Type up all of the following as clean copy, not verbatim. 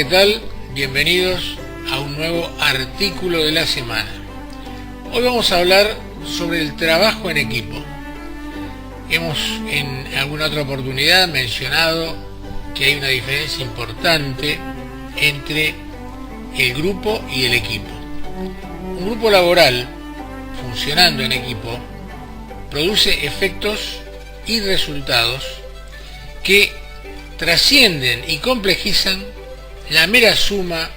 ¿qué tal? Bienvenidos a un nuevo artículo de la semana. Hoy vamos a hablar sobre el trabajo en equipo. Hemos en alguna otra oportunidad mencionado que hay una diferencia importante entre el grupo y el equipo. Un grupo laboral funcionando en equipo produce efectos y resultados que trascienden y complejizan la mera suma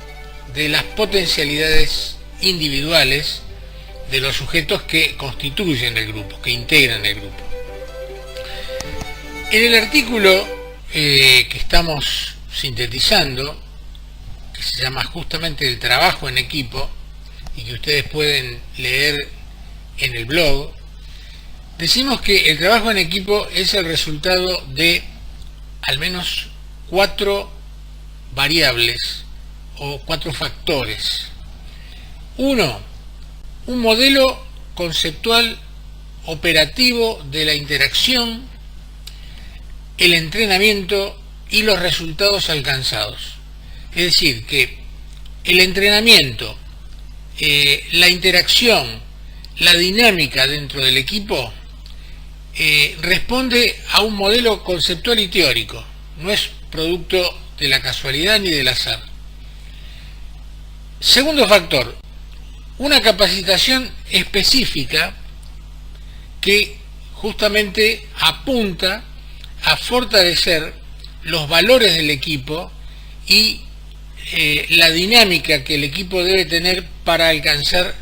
de las potencialidades individuales de los sujetos que constituyen el grupo, que integran el grupo. En el artículo que estamos sintetizando, que se llama justamente el trabajo en equipo y que ustedes pueden leer en el blog, decimos que el trabajo en equipo es el resultado de al menos 4 variables o 4 factores. 1. Un modelo conceptual operativo de la interacción, el entrenamiento y los resultados alcanzados. Es decir, que el entrenamiento, la interacción, la dinámica dentro del equipo responde a un modelo conceptual y teórico, no es producto de la casualidad ni del azar. Segundo factor, una capacitación específica que justamente apunta a fortalecer los valores del equipo y la dinámica que el equipo debe tener para alcanzar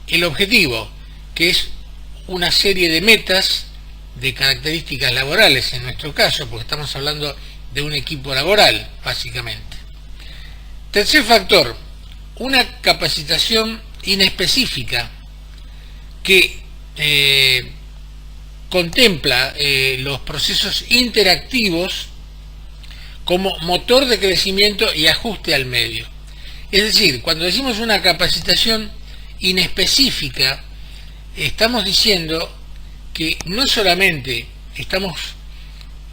el objetivo, que es una serie de metas de características laborales en nuestro caso, porque estamos hablando de un equipo laboral, básicamente. Tercer factor, una capacitación inespecífica que contempla los procesos interactivos como motor de crecimiento y ajuste al medio. Es decir, cuando decimos una capacitación inespecífica, estamos diciendo que no solamente estamos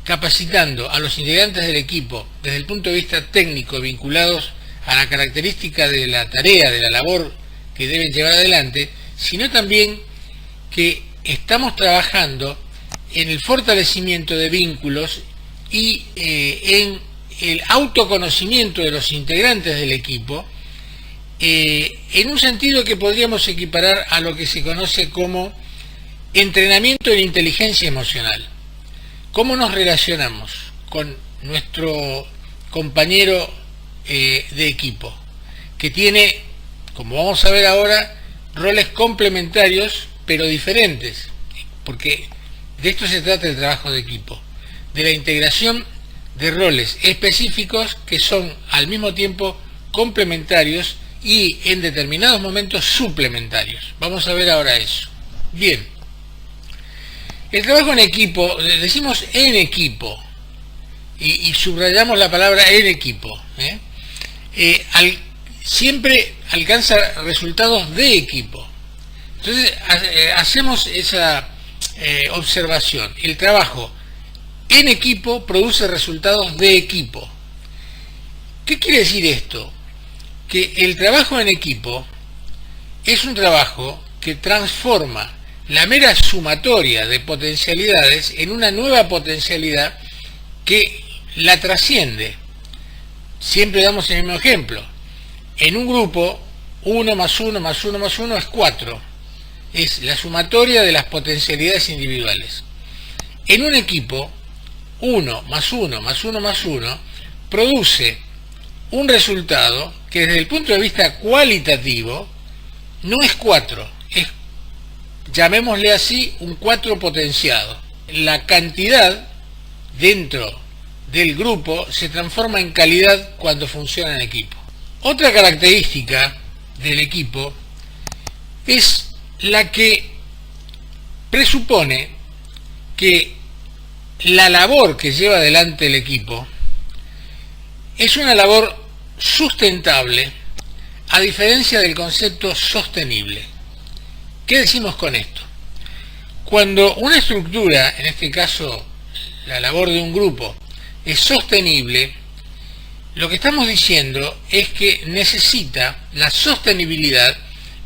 capacitando a los integrantes del equipo desde el punto de vista técnico vinculados a la característica de la tarea, de la labor que deben llevar adelante, sino también que estamos trabajando en el fortalecimiento de vínculos y en el autoconocimiento de los integrantes del equipo, en un sentido que podríamos equiparar a lo que se conoce como entrenamiento en inteligencia emocional. ¿Cómo nos relacionamos con nuestro compañero de equipo, que tiene, como vamos a ver ahora, roles complementarios pero diferentes? Porque de esto se trata el trabajo de equipo, de la integración de roles específicos que son al mismo tiempo complementarios y en determinados momentos suplementarios. Vamos a ver ahora eso. Bien. El trabajo en equipo, decimos en equipo, y subrayamos la palabra en equipo, siempre alcanza resultados de equipo. Entonces, hacemos esa observación. El trabajo en equipo produce resultados de equipo. ¿Qué quiere decir esto? Que el trabajo en equipo es un trabajo que transforma la mera sumatoria de potencialidades en una nueva potencialidad que la trasciende. Siempre damos el mismo ejemplo. En un grupo, 1 más 1 más 1 más 1 es 4. Es la sumatoria de las potencialidades individuales. En un equipo, 1 más 1 más 1 más 1 produce un resultado que desde el punto de vista cualitativo no es 4, es, llamémosle así, un 4 potenciado. La cantidad dentro del grupo se transforma en calidad cuando funciona en equipo. Otra característica del equipo es la que presupone que la labor que lleva adelante el equipo es una labor sustentable, a diferencia del concepto sostenible. ¿Qué decimos con esto? Cuando una estructura, en este caso la labor de un grupo, es sostenible, Lo que estamos diciendo es que la sostenibilidad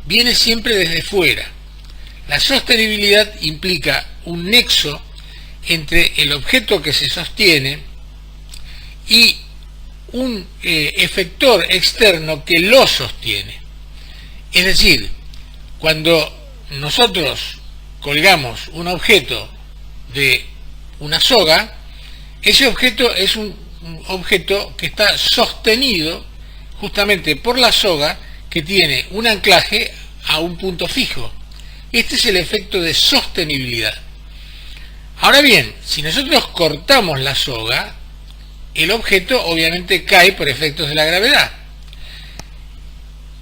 viene siempre desde fuera. La sostenibilidad implica un nexo entre el objeto que se sostiene y un efector externo que lo sostiene. Es decir, cuando nosotros colgamos un objeto de una soga, ese objeto es un objeto que está sostenido justamente por la soga, que tiene un anclaje a un punto fijo. Este es el efecto de sostenibilidad. Ahora bien, si nosotros cortamos la soga, el objeto obviamente cae por efectos de la gravedad.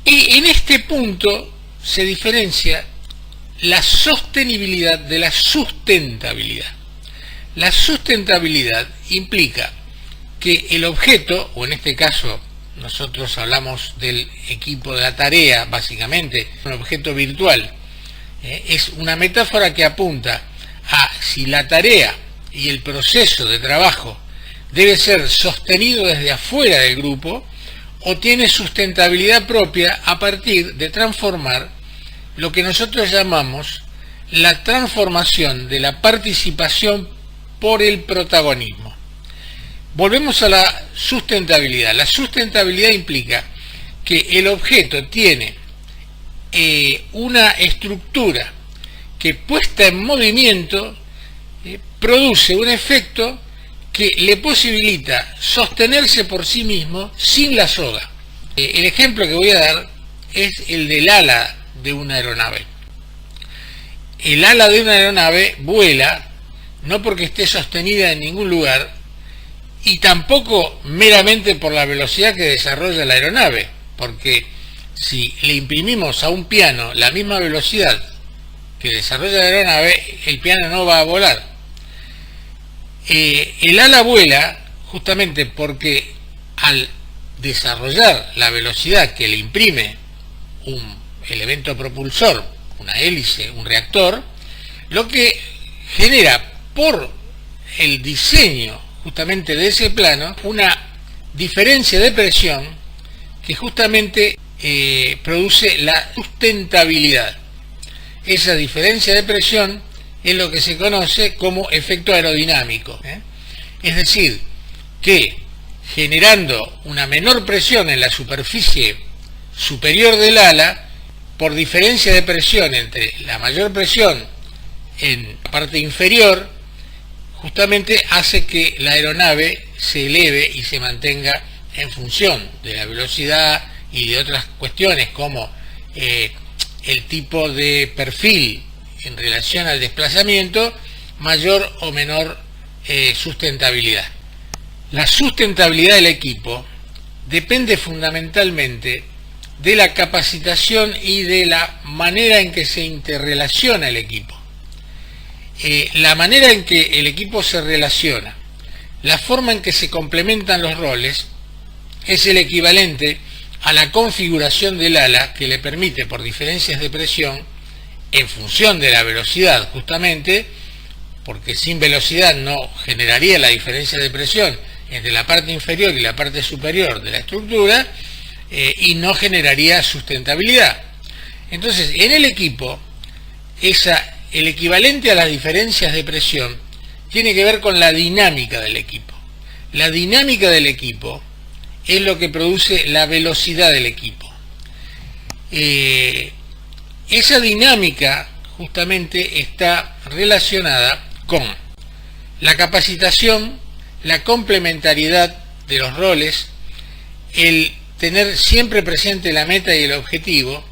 Y en este punto se diferencia la sostenibilidad de la sustentabilidad. La sustentabilidad implica que el objeto, o en este caso nosotros hablamos del equipo de la tarea, básicamente, un objeto virtual, es una metáfora que apunta a si la tarea y el proceso de trabajo debe ser sostenido desde afuera del grupo o tiene sustentabilidad propia a partir de transformar lo que nosotros llamamos la transformación de la participación por el protagonismo. Volvemos a la sustentabilidad. La sustentabilidad implica que el objeto tiene una estructura que, puesta en movimiento, produce un efecto que le posibilita sostenerse por sí mismo sin la soga. El ejemplo que voy a dar es el del ala de una aeronave. El ala de una aeronave vuela no porque esté sostenida en ningún lugar, y tampoco meramente por la velocidad que desarrolla la aeronave, porque si le imprimimos a un piano la misma velocidad que desarrolla la aeronave, el piano no va a volar. El ala vuela justamente porque al desarrollar la velocidad que le imprime un elemento propulsor, una hélice, un reactor, lo que genera por el diseño justamente de ese plano una diferencia de presión que justamente produce la sustentabilidad. Esa diferencia de presión es lo que se conoce como efecto aerodinámico. Es decir, que generando una menor presión en la superficie superior del ala, por diferencia de presión entre la mayor presión en la parte inferior, justamente hace que la aeronave se eleve y se mantenga en función de la velocidad y de otras cuestiones como el tipo de perfil en relación al desplazamiento, mayor o menor sustentabilidad. La sustentabilidad del equipo depende fundamentalmente de la capacitación y de la manera en que se interrelaciona el equipo. La manera en que el equipo se relaciona, la forma en que se complementan los roles, es el equivalente a la configuración del ala que le permite, por diferencias de presión, en función de la velocidad justamente, porque sin velocidad no generaría la diferencia de presión entre la parte inferior y la parte superior de la estructura, y no generaría sustentabilidad. Entonces, en el equipo, el equivalente a las diferencias de presión tiene que ver con la dinámica del equipo. La dinámica del equipo es lo que produce la velocidad del equipo. Esa dinámica justamente está relacionada con la capacitación, la complementariedad de los roles, el tener siempre presente la meta y el objetivo,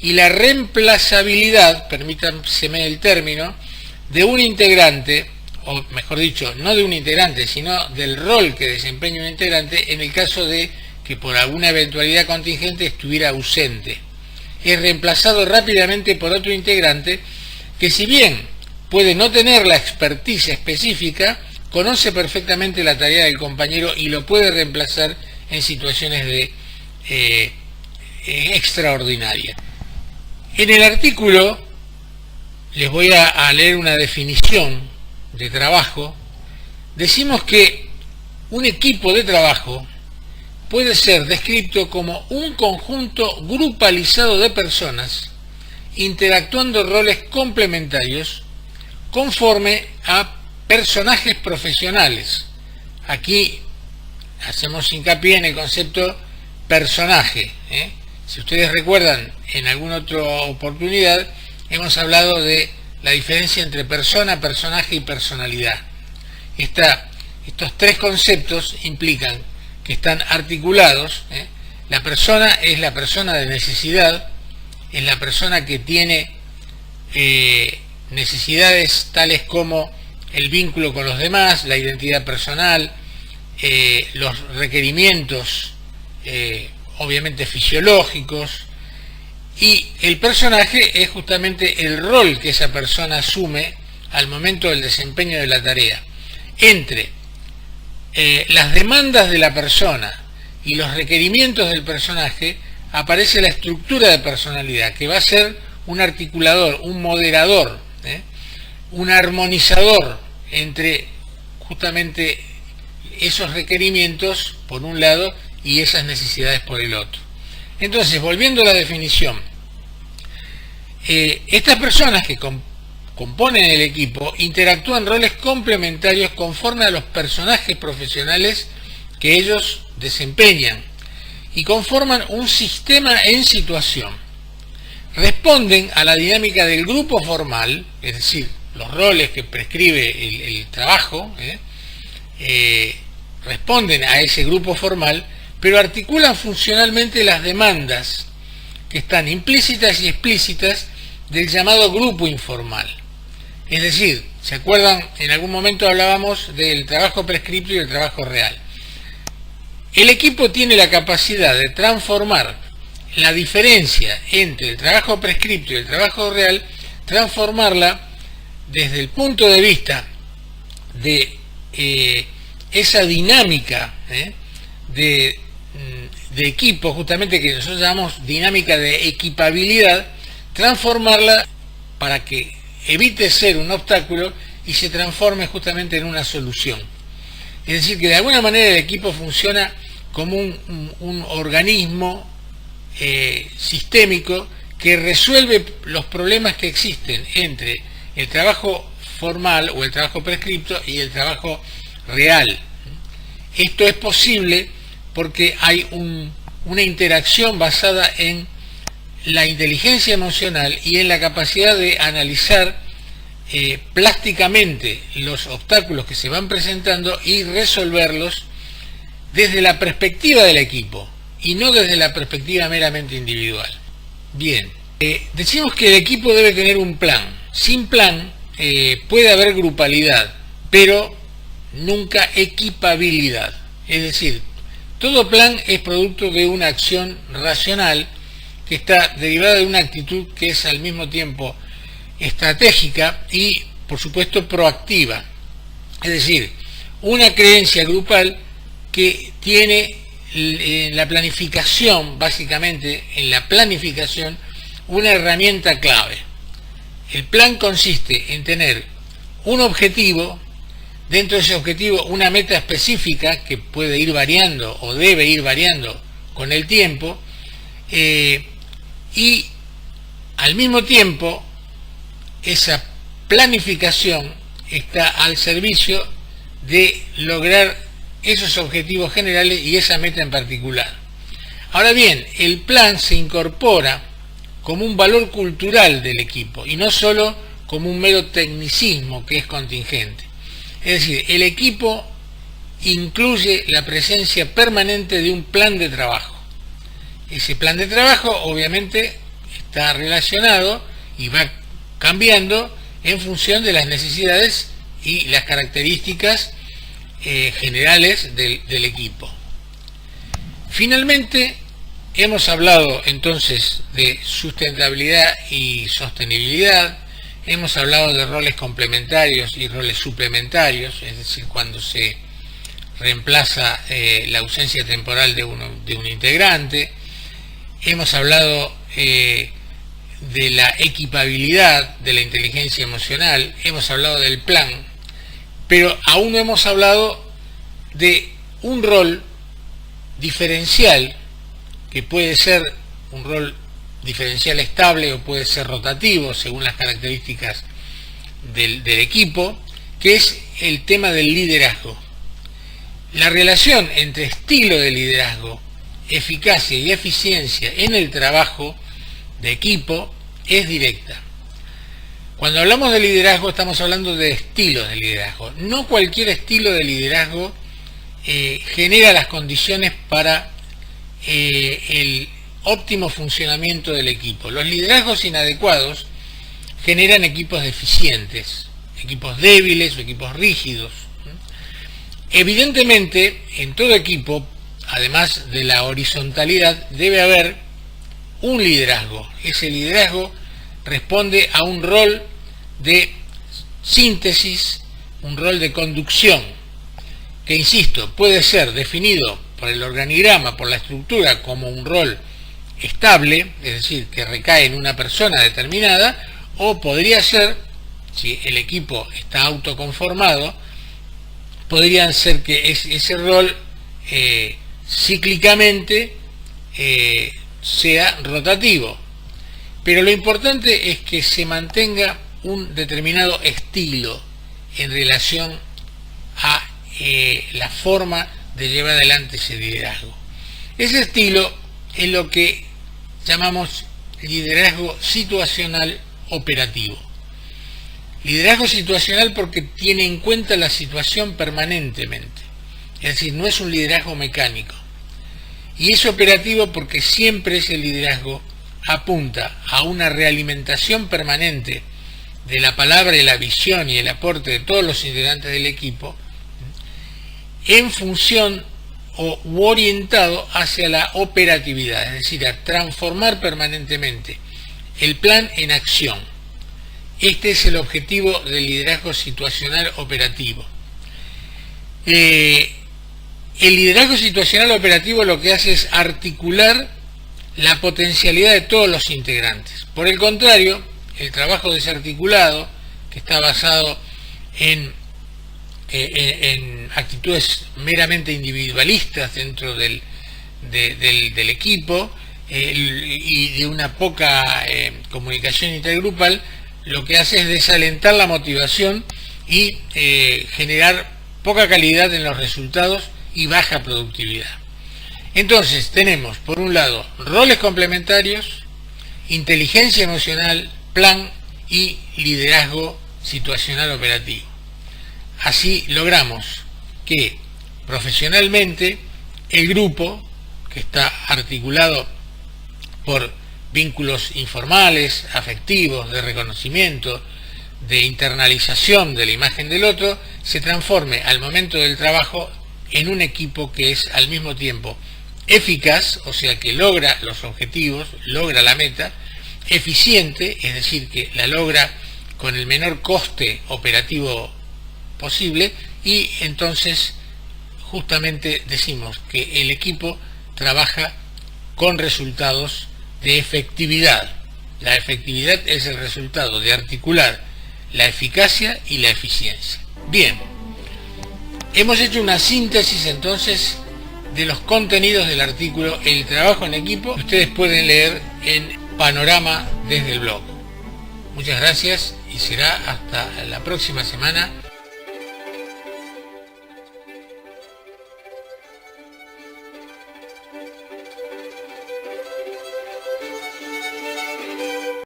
y la reemplazabilidad, permítanseme el término, de un integrante, o mejor dicho, no de un integrante, sino del rol que desempeña un integrante en el caso de que por alguna eventualidad contingente estuviera ausente. Es reemplazado rápidamente por otro integrante que, si bien puede no tener la expertise específica, conoce perfectamente la tarea del compañero y lo puede reemplazar en situaciones de extraordinaria. En el artículo les voy a leer una definición de trabajo. Decimos que un equipo de trabajo puede ser descrito como un conjunto grupalizado de personas interactuando roles complementarios conforme a personajes profesionales. Aquí hacemos hincapié en el concepto personaje. Si ustedes recuerdan, en alguna otra oportunidad hemos hablado de la diferencia entre persona, personaje y personalidad. Estos tres conceptos implican que están articulados. La persona es la persona de necesidad, es la persona que tiene necesidades tales como el vínculo con los demás, la identidad personal, los requerimientos obviamente fisiológicos, y el personaje es justamente el rol que esa persona asume al momento del desempeño de la tarea. Entre las demandas de la persona y los requerimientos del personaje aparece la estructura de personalidad, que va a ser un articulador, un moderador, un armonizador entre justamente esos requerimientos por un lado y esas necesidades por el otro. Entonces, volviendo a la definición, estas personas que componen el equipo interactúan roles complementarios conforme a los personajes profesionales que ellos desempeñan y conforman un sistema en situación. Responden a la dinámica del grupo formal, es decir, los roles que prescribe el trabajo, responden a ese grupo formal, pero articulan funcionalmente las demandas que están implícitas y explícitas del llamado grupo informal. Es decir, ¿se acuerdan? En algún momento hablábamos del trabajo prescripto y el trabajo real. El equipo tiene la capacidad de transformar la diferencia entre el trabajo prescripto y el trabajo real, transformarla desde el punto de vista de esa dinámica de equipo, justamente, que nosotros llamamos dinámica de equipabilidad, transformarla para que evite ser un obstáculo y se transforme justamente en una solución. Es decir, que de alguna manera el equipo funciona como un organismo sistémico que resuelve los problemas que existen entre el trabajo formal o el trabajo prescripto y el trabajo real. Esto es posible porque hay una interacción basada en la inteligencia emocional y en la capacidad de analizar plásticamente los obstáculos que se van presentando y resolverlos desde la perspectiva del equipo y no desde la perspectiva meramente individual. Bien, decimos que el equipo debe tener un plan. Sin plan puede haber grupalidad, pero nunca equipabilidad. Es decir, todo plan es producto de una acción racional que está derivada de una actitud que es al mismo tiempo estratégica y, por supuesto, proactiva. Es decir, una creencia grupal que tiene en la planificación, básicamente en la planificación, una herramienta clave. El plan consiste en tener un objetivo, dentro de ese objetivo una meta específica que puede ir variando o debe ir variando con el tiempo, y al mismo tiempo esa planificación está al servicio de lograr esos objetivos generales y esa meta en particular. Ahora bien, el plan se incorpora como un valor cultural del equipo y no solo como un mero tecnicismo que es contingente. Es decir, el equipo incluye la presencia permanente de un plan de trabajo. Ese plan de trabajo obviamente está relacionado y va cambiando en función de las necesidades y las características generales del equipo. Finalmente, hemos hablado entonces de sustentabilidad y sostenibilidad, hemos hablado de roles complementarios y roles suplementarios, es decir, cuando se reemplaza la ausencia temporal de un integrante, hemos hablado de la equipabilidad, de la inteligencia emocional, hemos hablado del plan, pero aún no hemos hablado de un rol diferencial, que puede ser un rol diferencial estable o puede ser rotativo según las características del equipo, que es el tema del liderazgo. La relación entre estilo de liderazgo, eficacia y eficiencia en el trabajo de equipo es directa. Cuando hablamos de liderazgo estamos hablando de estilos de liderazgo. No cualquier estilo de liderazgo genera las condiciones para el óptimo funcionamiento del equipo. Los liderazgos inadecuados generan equipos deficientes, equipos débiles o equipos rígidos. Evidentemente, en todo equipo, además de la horizontalidad, debe haber un liderazgo. Ese liderazgo responde a un rol de síntesis, un rol de conducción, que, insisto, puede ser definido por el organigrama, por la estructura, como un rol estable, es decir, que recae en una persona determinada, o podría ser, si el equipo está autoconformado, podrían ser que ese rol cíclicamente sea rotativo. Pero lo importante es que se mantenga un determinado estilo en relación a la forma de llevar adelante ese liderazgo. Ese estilo es lo que llamamos liderazgo situacional operativo. Liderazgo situacional porque tiene en cuenta la situación permanentemente, es decir, no es un liderazgo mecánico. Y es operativo porque siempre ese liderazgo apunta a una realimentación permanente de la palabra y la visión y el aporte de todos los integrantes del equipo en función u orientado hacia la operatividad, es decir, a transformar permanentemente el plan en acción. Este es el objetivo del liderazgo situacional operativo. El liderazgo situacional operativo lo que hace es articular la potencialidad de todos los integrantes. Por el contrario, el trabajo desarticulado, que está basado en actitudes meramente individualistas dentro del equipo y de una poca comunicación intergrupal, lo que hace es desalentar la motivación y generar poca calidad en los resultados y baja productividad. Entonces tenemos, por un lado, roles complementarios, inteligencia emocional, plan y liderazgo situacional operativo. Así logramos que profesionalmente el grupo, que está articulado por vínculos informales, afectivos, de reconocimiento, de internalización de la imagen del otro, se transforme al momento del trabajo en un equipo que es al mismo tiempo eficaz, o sea que logra los objetivos, logra la meta, eficiente, es decir, que la logra con el menor coste operativo posible, y entonces justamente decimos que el equipo trabaja con resultados de efectividad. La efectividad es el resultado de articular la eficacia y la eficiencia. Bien, hemos hecho una síntesis entonces de los contenidos del artículo El trabajo en equipo, que ustedes pueden leer en Panorama desde el blog. Muchas gracias y será hasta la próxima semana